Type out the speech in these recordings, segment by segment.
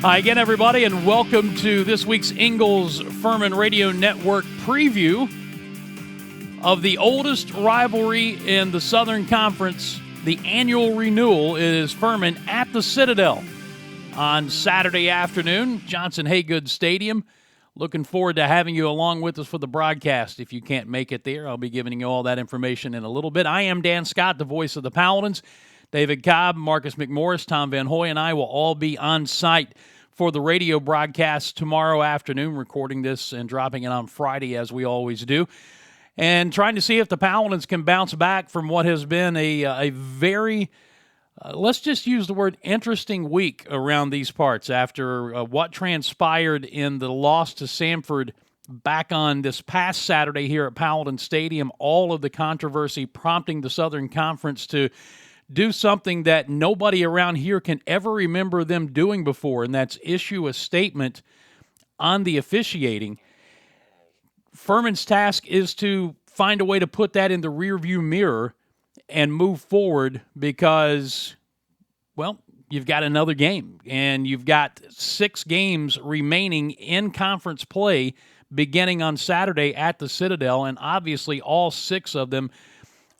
Hi again, everybody, and welcome to this week's Ingles Furman Radio Network preview of the oldest rivalry in the Southern Conference. The annual renewal is Furman at the Citadel on Saturday afternoon, Johnson Haygood Stadium. Looking forward to having you along with us for the broadcast. If you can't make it there, I'll be giving you all that information in a little bit. I am Dan Scott, the voice of the Paladins. David Cobb, Marcus McMorris, Tom Van Hoy, and I will all be on site for the radio broadcast tomorrow afternoon, recording this and dropping it on Friday as we always do, and trying to see if the Paladins can bounce back from what has been a very, let's just use the word interesting week around these parts after what transpired in the loss to Samford back on this past Saturday here at Paladin Stadium, all of the controversy prompting the Southern Conference to do something that nobody around here can ever remember them doing before, and that's issue a statement on the officiating. Furman's task is to find a way to put that in the rearview mirror and move forward because, well, you've got another game, and you've got 6 games remaining in conference play beginning on Saturday at the Citadel, and obviously all 6 of them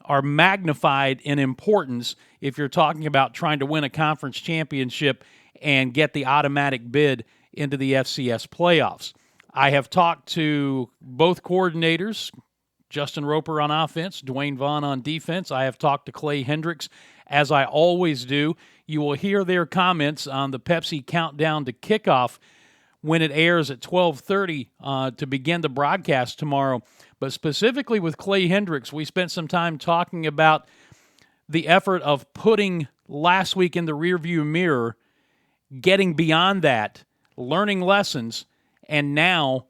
are magnified in importance if you're talking about trying to win a conference championship and get the automatic bid into the FCS playoffs. I have talked to both coordinators, Justin Roper on offense, Dwayne Vaughn on defense. I have talked to Clay Hendricks, as I always do. You will hear their comments on the Pepsi countdown to kickoff when it airs at 12:30 to begin the broadcast tomorrow. But specifically with Clay Hendricks, we spent some time talking about the effort of putting last week in the rearview mirror, getting beyond that, learning lessons, and now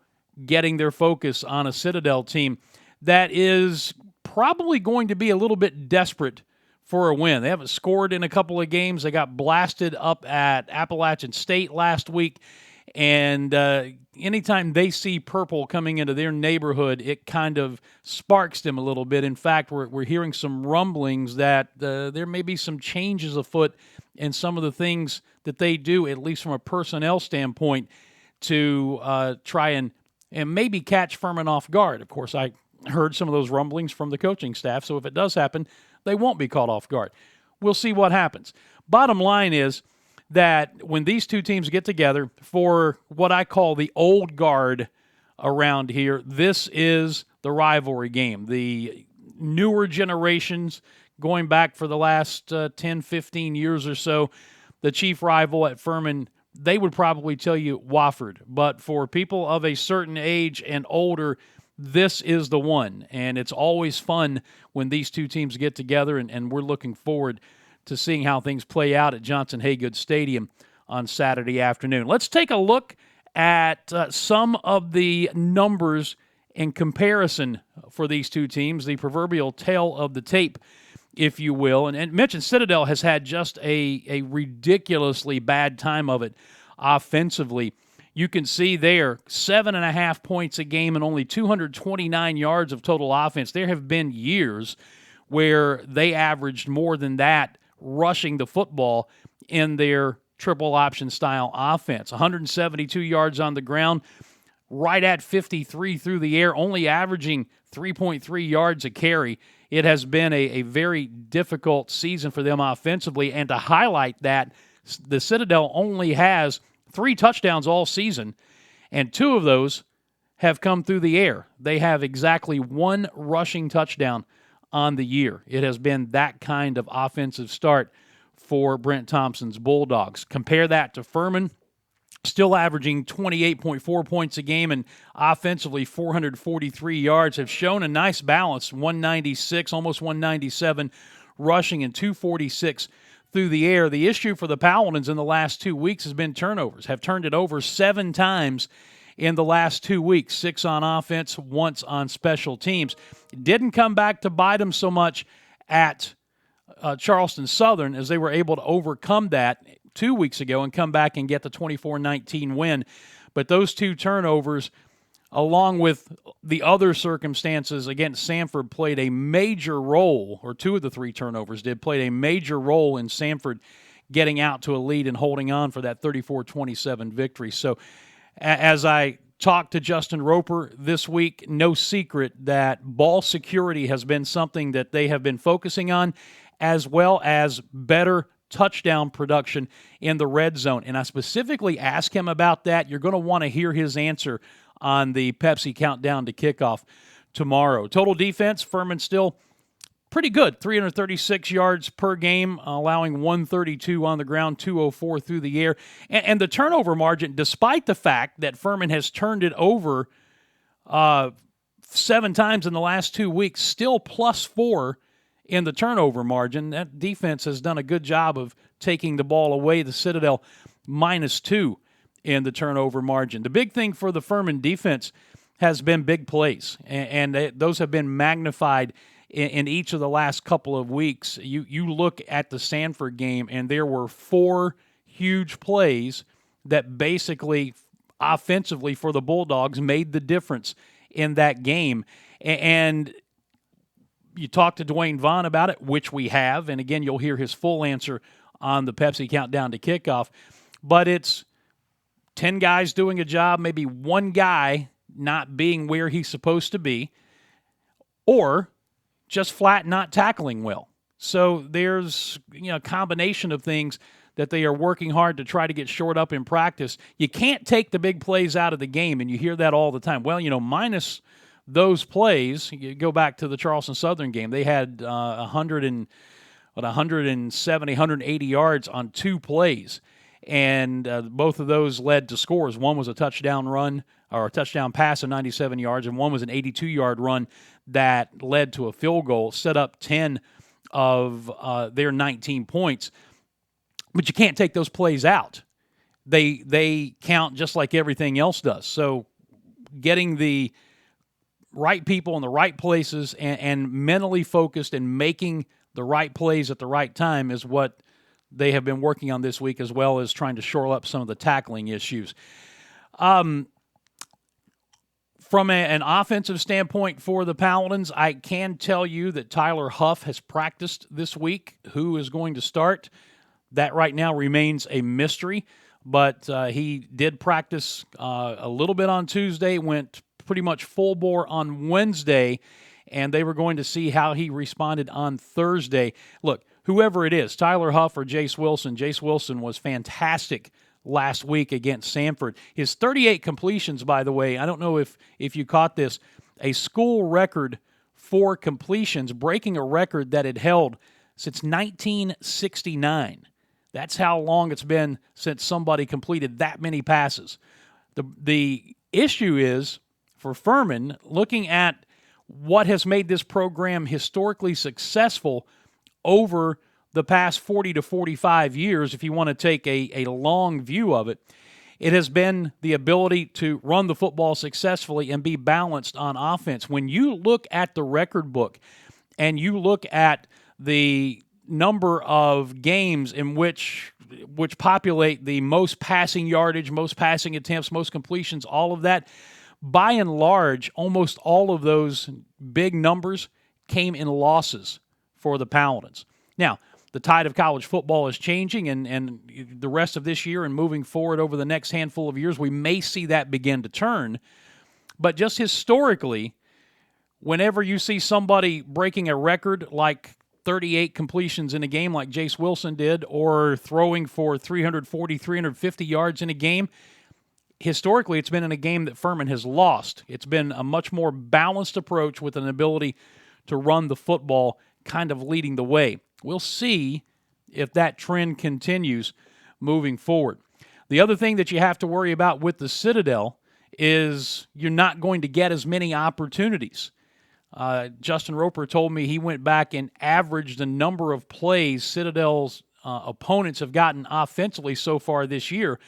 getting their focus on a Citadel team that is probably going to be a little bit desperate for a win. They haven't scored in a couple of games. They got blasted up at Appalachian State last week. And anytime they see purple coming into their neighborhood, it kind of sparks them a little bit. In fact, we're hearing some rumblings that there may be some changes afoot in some of the things that they do, at least from a personnel standpoint, to try and maybe catch Furman off guard. Of course, I heard some of those rumblings from the coaching staff, so if it does happen, they won't be caught off guard. We'll see what happens. Bottom line is that when these two teams get together for what I call the old guard around here, this is the rivalry game. The newer generations, going back for the last 10, 15 years or so, the chief rival at Furman, they would probably tell you Wofford. But for people of a certain age and older, this is the one. And it's always fun when these two teams get together, and we're looking forward to seeing how things play out at Johnson Haygood Stadium on Saturday afternoon. Let's take a look at some of the numbers in comparison for these two teams, the proverbial tail of the tape, if you will. And mentioned Citadel has had just a ridiculously bad time of it offensively. You can see there, 7.5 points a game and only 229 yards of total offense. There have been years where they averaged more than that rushing the football in their triple option style offense. 172 yards on the ground, right at 53 through the air, only averaging 3.3 yards a carry. It has been a very difficult season for them offensively, and to highlight that, the Citadel only has 3 touchdowns all season, and 2 of those have come through the air. They have exactly 1 rushing touchdown on the year. It has been that kind of offensive start for Brent Thompson's Bulldogs. Compare that to Furman, still averaging 28.4 points a game and offensively 443 yards, have shown a nice balance, 196, almost 197 rushing and 246 through the air. The issue for the Paladins in the last 2 weeks has been turnovers, have turned it over 7 times in the last 2 weeks, 6 on offense, once on special teams. Didn't come back to bite them so much at Charleston Southern, as they were able to overcome that 2 weeks ago and come back and get the 24-19 win. But those 2 turnovers, along with the other circumstances against Samford, played a major role, or 2 of the 3 turnovers played a major role in Samford getting out to a lead and holding on for that 34-27 victory. So as I talked to Justin Roper this week, no secret that ball security has been something that they have been focusing on, as well as better touchdown production in the red zone. And I specifically asked him about that. You're going to want to hear his answer on the Pepsi Countdown to Kickoff tomorrow. Total defense, Furman still pretty good, 336 yards per game, allowing 132 on the ground, 204 through the air. And the turnover margin, despite the fact that Furman has turned it over 7 times in the last 2 weeks, still +4 in the turnover margin. That defense has done a good job of taking the ball away. The Citadel -2 in the turnover margin. The big thing for the Furman defense has been big plays, and those have been magnified in each of the last couple of weeks. You look at the Sanford game, and there were 4 huge plays that basically, offensively for the Bulldogs, made the difference in that game. And you talked to Dwayne Vaughn about it, which we have, and again, you'll hear his full answer on the Pepsi Countdown to Kickoff. But it's 10 guys doing a job, maybe one guy not being where he's supposed to be, or just flat not tackling well. So there's a combination of things that they are working hard to try to get shored up in practice. You can't take the big plays out of the game, and you hear that all the time. Well, minus those plays, you go back to the Charleston Southern game. They had 170, 180 yards on 2 plays, and both of those led to scores. One was a touchdown run, or a touchdown pass of 97 yards, and one was an 82-yard run that led to a field goal, set up 10 of their 19 points. But you can't take those plays out. They count just like everything else does. So getting the right people in the right places and mentally focused and making the right plays at the right time is what they have been working on this week, as well as trying to shore up some of the tackling issues. From an offensive standpoint for the Paladins, I can tell you that Tyler Huff has practiced this week. Who is going to start? That right now remains a mystery, but he did practice a little bit on Tuesday, went pretty much full bore on Wednesday, and they were going to see how he responded on Thursday. Look, whoever it is, Tyler Huff or Jace Wilson was fantastic last week against Sanford. His 38 completions, by the way, I don't know if you caught this, a school record for completions, breaking a record that had held since 1969. That's how long it's been since somebody completed that many passes. The issue is, for Furman, looking at what has made this program historically successful over the past 40 to 45 years, if you want to take a long view of it, it has been the ability to run the football successfully and be balanced on offense. When you look at the record book and you look at the number of games in which populate the most passing yardage, most passing attempts, most completions, all of that, by and large, almost all of those big numbers came in losses for the Paladins. Now, the tide of college football is changing, and the rest of this year and moving forward over the next handful of years, we may see that begin to turn. But just historically, whenever you see somebody breaking a record like 38 completions in a game like Jace Wilson did, or throwing for 340, 350 yards in a game, historically it's been in a game that Furman has lost. It's been a much more balanced approach with an ability to run the football kind of leading the way. We'll see if that trend continues moving forward. The other thing that you have to worry about with the Citadel is you're not going to get as many opportunities. Justin Roper told me he went back and averaged the number of plays Citadel's opponents have gotten offensively so far this year,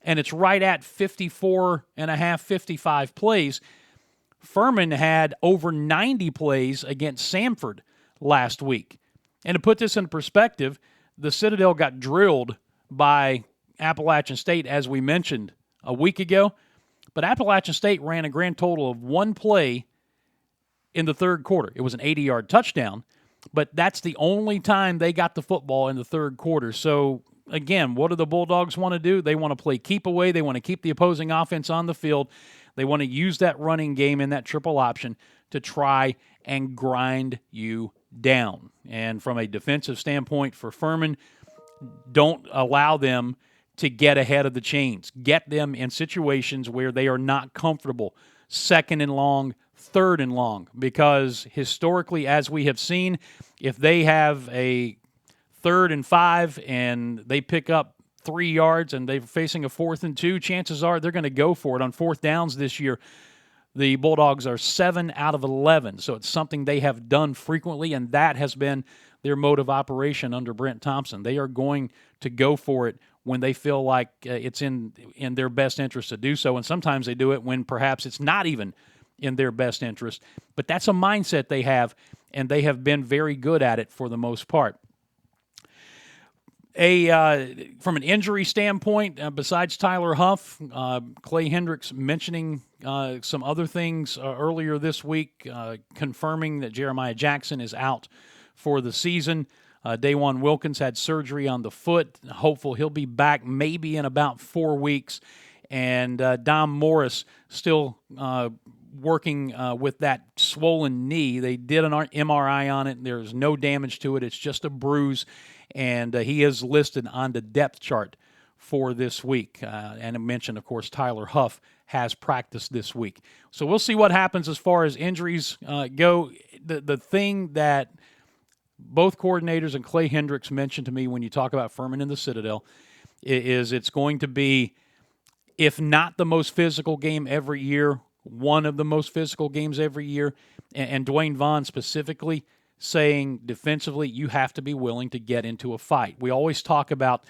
and it's right at 54 and a half, 55 plays. Furman had over 90 plays against Sanford last week. And to put this in perspective, the Citadel got drilled by Appalachian State, as we mentioned a week ago. But Appalachian State ran a grand total of 1 play in the third quarter. It was an 80-yard touchdown, but that's the only time they got the football in the third quarter. So again, what do the Bulldogs want to do? They want to play keep away. They want to keep the opposing offense on the field. They want to use that running game in that triple option to try and grind you down. And from a defensive standpoint for Furman, don't allow them to get ahead of the chains. Get them in situations where they are not comfortable, second and long, third and long, because historically, as we have seen, if they have a 3rd and 5 and they pick up 3 yards and they're facing a 4th and 2, chances are they're going to go for it on 4th downs this year. The Bulldogs are 7 out of 11, so it's something they have done frequently, and that has been their mode of operation under Brent Thompson. They are going to go for it when they feel like it's in their best interest to do so, and sometimes they do it when perhaps it's not even in their best interest. But that's a mindset they have, and they have been very good at it for the most part. From an injury standpoint, besides Tyler Huff, Clay Hendricks mentioning some other things earlier this week, confirming that Jeremiah Jackson is out for the season. Dawan Wilkins had surgery on the foot. Hopeful he'll be back maybe in about 4 weeks. And Dom Morris still working with that swollen knee. They did an MRI on it. There's no damage to it. It's just a bruise. And he is listed on the depth chart for this week. And I mentioned, of course, Tyler Huff has practiced this week. So we'll see what happens as far as injuries go. The thing that both coordinators and Clay Hendricks mentioned to me when you talk about Furman and the Citadel is it's going to be, if not the most physical game every year, one of the most physical games every year. And Dwayne Vaughn specifically saying defensively, you have to be willing to get into a fight. We always talk about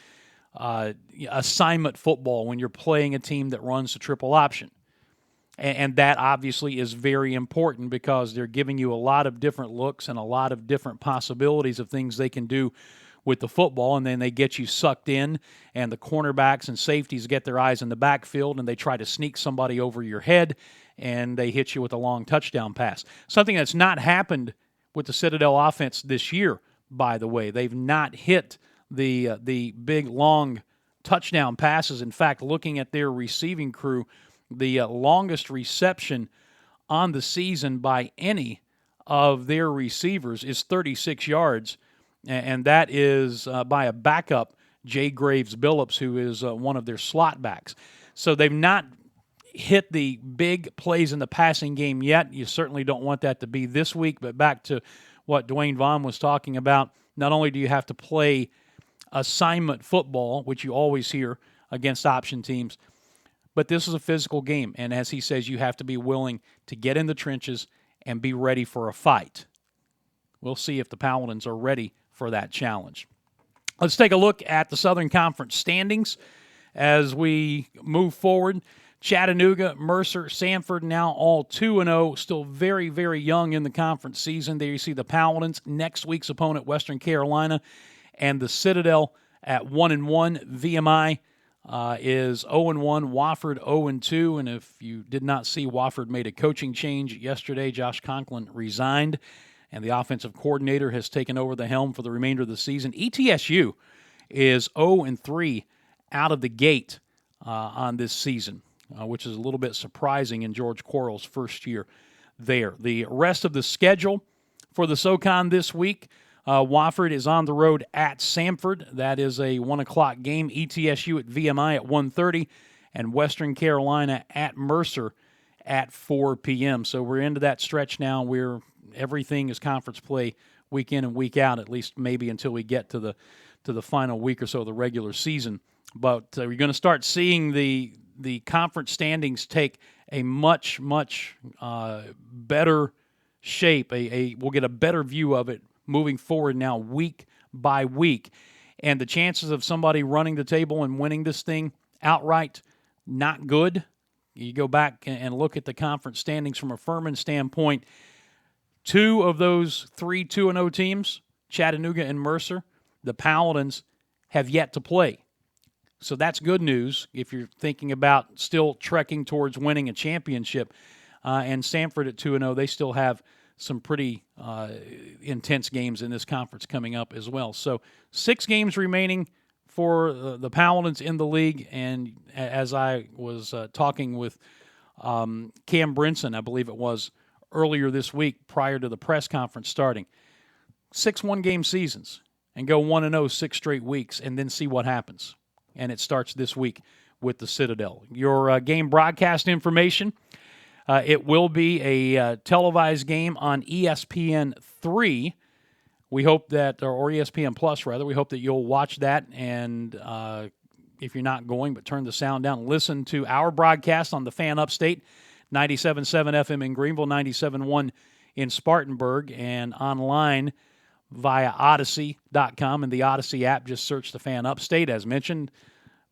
assignment football when you're playing a team that runs the triple option. And that obviously is very important because they're giving you a lot of different looks and a lot of different possibilities of things they can do with the football, and then they get you sucked in, and the cornerbacks and safeties get their eyes in the backfield, and they try to sneak somebody over your head, and they hit you with a long touchdown pass. Something that's not happened with the Citadel offense this year, by the way. They've not hit the big, long touchdown passes. In fact, looking at their receiving crew, the longest reception on the season by any of their receivers is 36 yards, and that is by a backup, Jay Graves Billups, who is one of their slot backs. So they've not hit the big plays in the passing game yet. You certainly don't want that to be this week, but back to what Dwayne Vaughn was talking about, not only do you have to play assignment football, which you always hear against option teams, but this is a physical game, and as he says, you have to be willing to get in the trenches and be ready for a fight. We'll see if the Paladins are ready for that challenge. Let's take a look at the Southern Conference standings as we move forward. Chattanooga, Mercer, Samford now all 2-0, still very, very young in the conference season. There you see the Paladins, next week's opponent, Western Carolina, and the Citadel at 1-1. VMI is 0-1, Wofford 0-2, and if you did not see, Wofford made a coaching change yesterday. Josh Conklin resigned, and the offensive coordinator has taken over the helm for the remainder of the season. ETSU is 0-3 out of the gate on this season, which is a little bit surprising in George Quarles' first year there. The rest of the schedule for the SoCon this week, Wofford is on the road at Samford. That is a 1 o'clock game. ETSU at VMI at 1:30, and Western Carolina at Mercer at 4 p.m. So we're into that stretch now where everything is conference play week in and week out, at least maybe until we get to the final week or so of the regular season. But we're going to start seeing the conference standings take a much, much better shape. We'll get a better view of it moving forward now week by week. And the chances of somebody running the table and winning this thing outright, not good. You go back and look at the conference standings from a Furman standpoint. 2 of those 3 2-0 teams, Chattanooga and Mercer, the Paladins have yet to play. So that's good news if you're thinking about still trekking towards winning a championship. And Samford at 2-0, they still have some pretty intense games in this conference coming up as well. So 6 games remaining for the Paladins in the league. And as I was talking with Cam Brinson, I believe it was, earlier this week prior to the press conference starting, 6 one-game seasons and go 1-0 6 straight weeks and then see what happens. And it starts this week with the Citadel. Your game broadcast information, it will be a televised game on ESPN3. We hope that, or ESPN Plus rather, we hope that you'll watch that, and if you're not going, but turn the sound down, listen to our broadcast on the Fan Upstate, 97.7 FM in Greenville, 97.1 in Spartanburg, and online via Odyssey.com and the Odyssey app. Just search the Fan Upstate, as mentioned.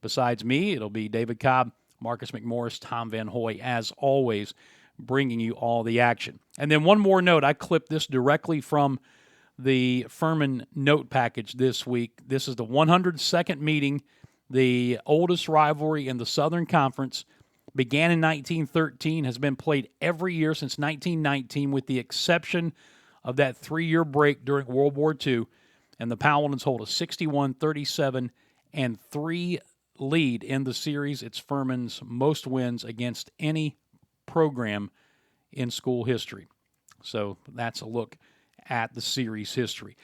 Besides me, it'll be David Cobb, Marcus McMorris, Tom Van Hoy, as always, bringing you all the action. And then one more note, I clipped this directly from the Furman note package this week. This is the 102nd meeting. The oldest rivalry in the Southern Conference began in 1913, has been played every year since 1919 with the exception of that 3-year break during World War II. And the Paladins hold a 61-37 and 3 lead in the series. It's Furman's most wins against any program in school history. So that's a look at the series history.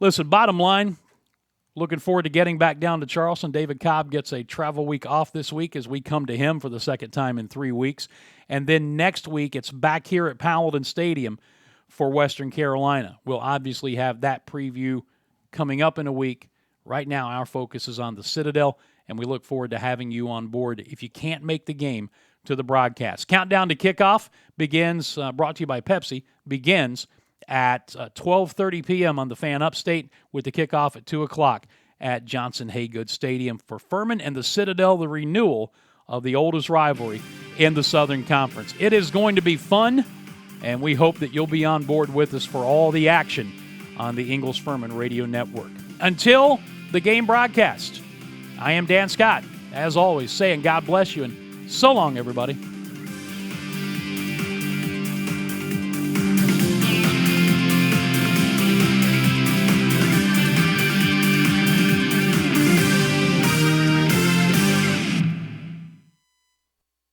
Listen, bottom line, looking forward to getting back down to Charleston. David Cobb gets a travel week off this week as we come to him for the second time in 3 weeks. And then next week, it's back here at Paladin Stadium for Western Carolina. We'll obviously have that preview coming up in a week. Right now, our focus is on the Citadel, and we look forward to having you on board if you can't make the game to the broadcast. Countdown to kickoff begins, brought to you by Pepsi, begins at 12:30 p.m. on the Fan Upstate, with the kickoff at 2 o'clock at Johnson Haygood Stadium for Furman and the Citadel, the renewal of the oldest rivalry in the Southern Conference. It is going to be fun, and we hope that you'll be on board with us for all the action on the Ingles Furman Radio Network. Until the game broadcast, I am Dan Scott, as always, saying God bless you, and so long, everybody.